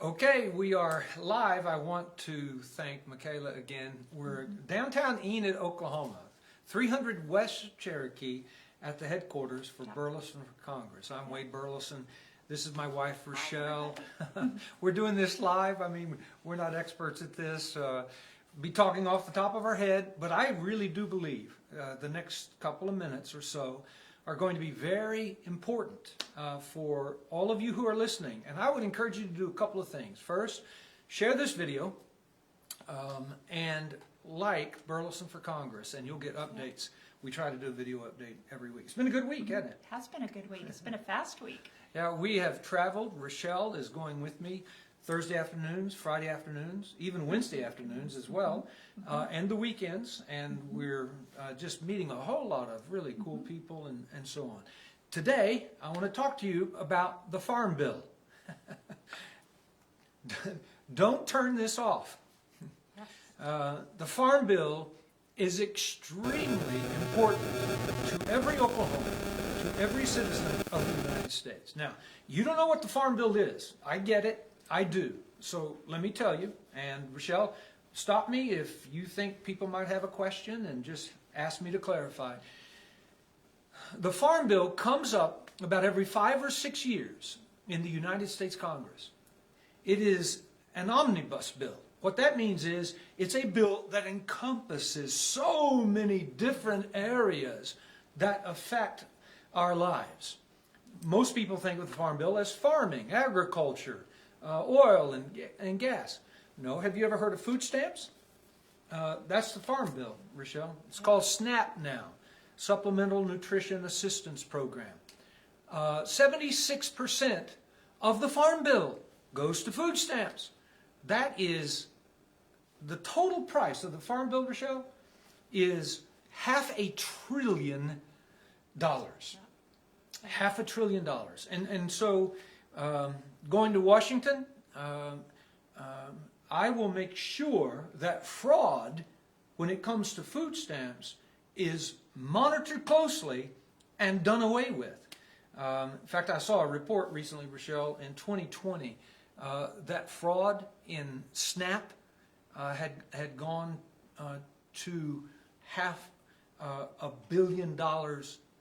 Okay, we are live. I want to thank Michaela again. We're downtown Enid, Oklahoma, 300 West Cherokee at the headquarters for Burleson for Congress. I'm Wade Burleson. This is my wife, Rochelle. We're doing this live. I mean, we're not experts at this. Be talking off the top of our head, but I really do believe the next couple of minutes or so are going to be very important for all of you who are listening. And I would encourage you to do a couple of things. First, share this video and like Burleson for Congress, and you'll get updates. We try to do a video update every week. It's been a good week, hasn't it? It has been a good week. It's been a fast week. Yeah, we have traveled. Rochelle is going with me Thursday afternoons, Friday afternoons, even Wednesday afternoons as well, and the weekends. And we're just meeting a whole lot of really cool people and so on. Today, I want to talk to you about the Farm Bill. Don't turn this off. The Farm Bill is extremely important to every Oklahoman, to every citizen of the United States. Now, you don't know what the Farm Bill is. I get it. I do. So let me tell you, and Rochelle, stop me if you think people might have a question and just ask me to clarify. The Farm Bill comes up about every 5 or 6 years in the United States Congress. It is an omnibus bill. What that means is it's a bill that encompasses so many different areas that affect our lives. Most people think of the Farm Bill as farming, agriculture, oil and gas. No, have you ever heard of food stamps? That's the Farm Bill, Rochelle. It's called SNAP now, Supplemental Nutrition Assistance Program. 76% of the Farm Bill goes to food stamps. That is the total price of the Farm Bill, Rochelle, is $500 billion. $500 billion. And so going to Washington, I will make sure that fraud, when it comes to food stamps, is monitored closely and done away with. In fact, I saw a report recently, Rochelle, in 2020, that fraud in SNAP had gone to $500 million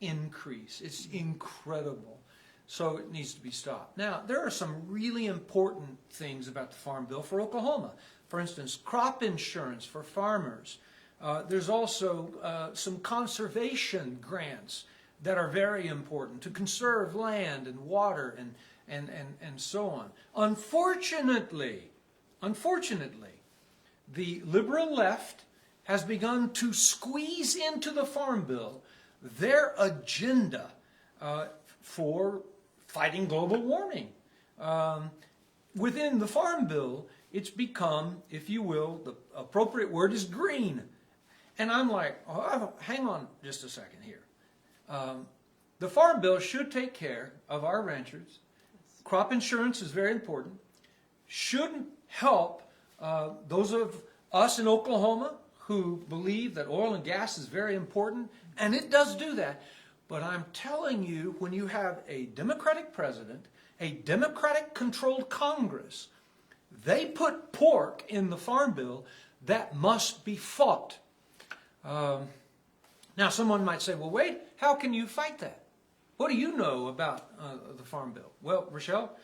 increase. It's incredible. So it needs to be stopped. Now, there are some really important things about the Farm Bill for Oklahoma. For instance, crop insurance for farmers. There's also some conservation grants that are very important to conserve land and water and so on. Unfortunately, the liberal left has begun to squeeze into the Farm Bill their agenda for fighting global warming. Within the Farm Bill, it's become, if you will, the appropriate word is green. And I'm like, oh, hang on just a second here. The Farm Bill should take care of our ranchers. Crop insurance is very important. Should help those of us in Oklahoma who believe that oil and gas is very important, and it does do that. But I'm telling you, when you have a Democratic president, a Democratic-controlled Congress, they put pork in the Farm Bill that must be fought. Now, someone might say, well, Wade, how can you fight that? What do you know about the Farm Bill? Well, Rochelle,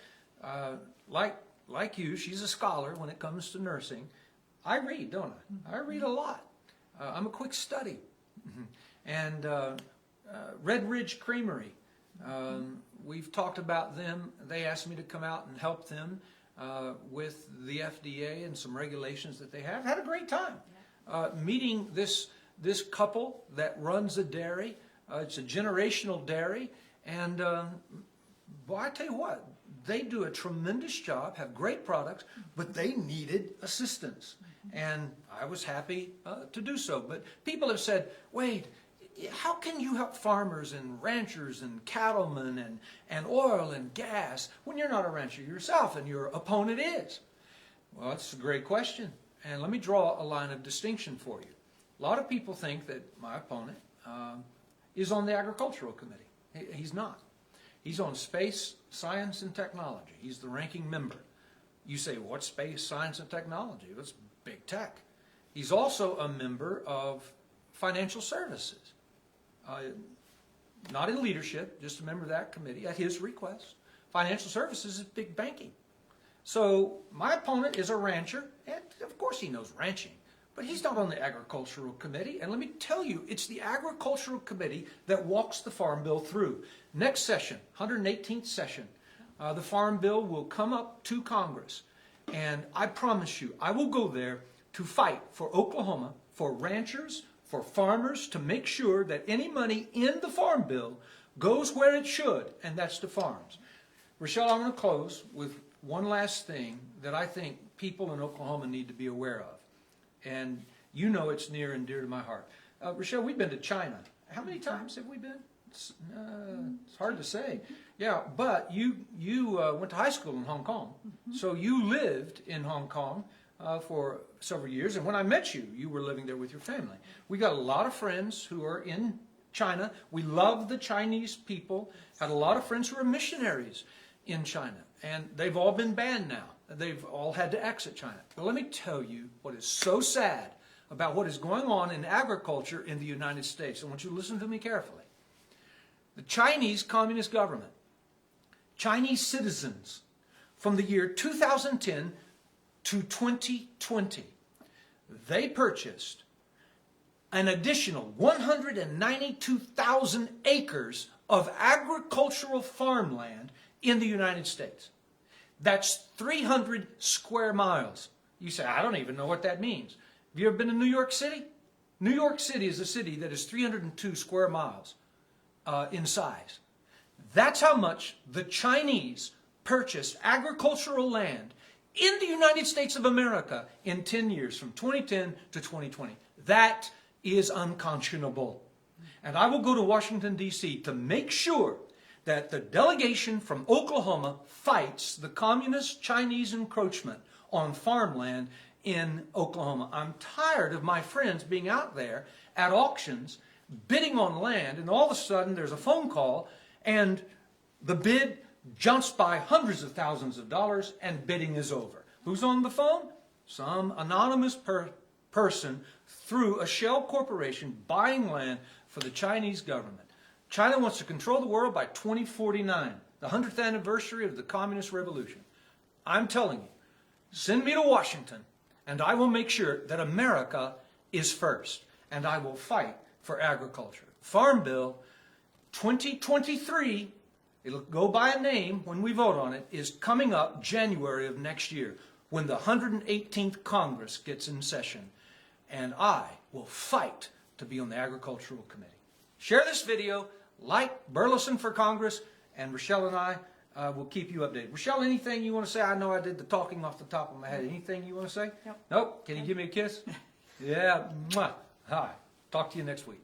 like you, she's a scholar when it comes to nursing. I read, don't I? I read a lot. I'm a quick study. And Red Ridge Creamery, we've talked about them. They asked me to come out and help them with the FDA and some regulations that they have. Had a great time meeting this couple that runs a dairy. It's a generational dairy. And boy, I tell you what, they do a tremendous job, have great products, but they needed assistance. And I was happy to do so. But people have said, Wade, how can you help farmers and ranchers and cattlemen and oil and gas when you're not a rancher yourself and your opponent is? Well, it's a great question. And let me draw a line of distinction for you. A lot of people think that my opponent is on the Agricultural Committee. He's not. He's on Space, Science, and Technology. He's the ranking member. You say, what's space, science, and technology? That's big tech. He's also a member of financial services. Not in leadership, just a member of that committee at his request. Financial services is big banking. So my opponent is a rancher, and of course he knows ranching, but he's not on the agricultural committee. And let me tell you, it's the agricultural committee that walks the farm bill through. Next session, 118th session, the farm bill will come up to Congress. And I promise you, I will go there to fight for Oklahoma, for ranchers, for farmers, to make sure that any money in the farm bill goes where it should, and that's to farms. Rochelle, I'm going to close with one last thing that I think people in Oklahoma need to be aware of. And you know it's near and dear to my heart. Rochelle, we've been to China. How many times have we been? It's hard to say. Yeah, but you went to high school in Hong Kong. So you lived in Hong Kong for several years. And when I met you, you were living there with your family. We got a lot of friends who are in China. We love the Chinese people. Had a lot of friends who are missionaries in China. And they've all been banned now. They've all had to exit China. But let me tell you what is so sad about what is going on in agriculture in the United States. I want you to listen to me carefully. The Chinese Communist government, Chinese citizens, from the year 2010 to 2020, they purchased an additional 192,000 acres of agricultural farmland in the United States. That's 300 square miles. You say, I don't even know what that means. Have you ever been to New York City? New York City is a city that is 302 square miles in size. That's how much the Chinese purchased agricultural land in the United States of America in 10 years, from 2010 to 2020. That is unconscionable. And I will go to Washington, D.C. to make sure that the delegation from Oklahoma fights the communist Chinese encroachment on farmland in Oklahoma. I'm tired of my friends being out there at auctions bidding on land, and all of a sudden there's a phone call and the bid jumps by hundreds of thousands of dollars and bidding is over. Who's on the phone? Some anonymous person through a shell corporation buying land for the Chinese government. China wants to control the world by 2049, the 100th anniversary of the Communist Revolution. I'm telling you, send me to Washington, and I will make sure that America is first, and I will fight for agriculture. Farm Bill 2023, it'll go by a name when we vote on it, is coming up January of next year, when the 118th Congress gets in session, and I will fight to be on the Agricultural Committee. Share this video, like Burleson for Congress, and Rochelle and I will keep you updated. Rochelle, anything you want to say? I know I did the talking off the top of my head. Anything you want to say? Nope. Nope. Can you give me a kiss? Yeah. Mwah. Hi. Talk to you next week.